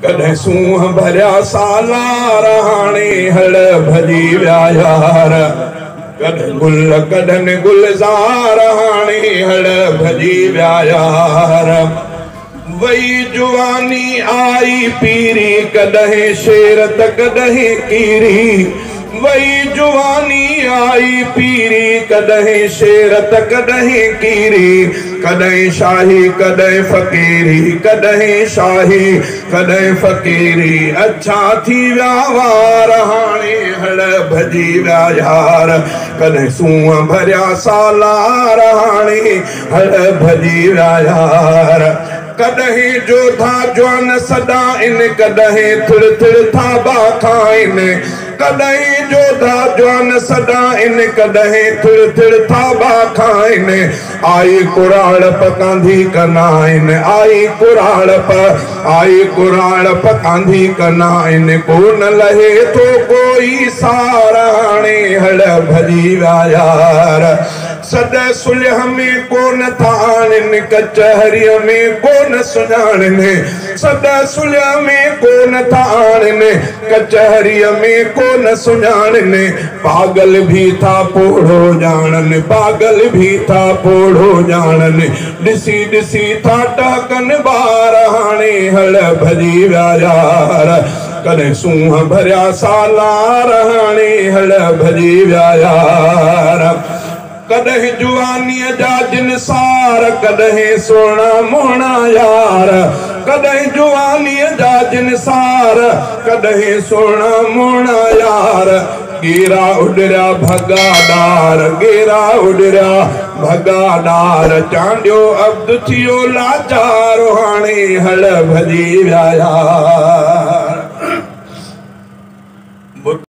कॾहिं सूंह भरिया सालार हाणे हल भॼी विया यार। कॾहिं गुल कॾहिं गुलज़ार हाणे हल भॼी विया यार। वई जुवानी आई पीरी कॾहिं शेर त कॾहिं कीरी। वई जुवानी आई पीरी कॾहिं शेर त कॾहिं कीरी। कॾहिं शाही कॾहिं फ़क़ीरी कॾहिं शाही कॾहिं फ़क़ीरी। अच्छा थी विया वार हाणे हल भॼी विया यार। कॾहिं सूंह भरिया सालार हाणे हल भॼी विया यार। कॾहिं जोधा जवान सदा इन कॾहिं थिड़ थिड़ थाबा खाइनि। कॾहिं जोधा जवान सदा इन कॾहिं थिड़ थिड़ थाबा खाइनि। आई कुराड़प कांधी कनाइनि आई कुराड़प कांधी कनाइनि। कोन लहे तो कोई सार हाणे हल भॼी विया यार। सद सुलह में कोन था आणनि कचहरीअ में कोन सुञाणनि। सद सुलह में कोन था आणनि कचहरीअ में कोन सुञाणनि। पागल भी था पोढ़ो ॼाणनि पागल भी था पोढ़ो ॼाणनि। ॾिसी ॾिसी था टहकनि ॿार हाणे हल भॼी विया यार। कॾहिं सूंह भरिया सालार हाणे हल भॼी विया यार। कॾहिं जुवानीअ जा जिनसार कॾहिं सोना मोहणा यार। कॾहिं जुवानीअ जा जिनसार कॾहिं सोना मोहणा यार। गेरा उॾरिया भगादार गेरा उॾरिया भगादार। चांडियो अब्द थियो लाचार हाणे हल भॼी विया यार।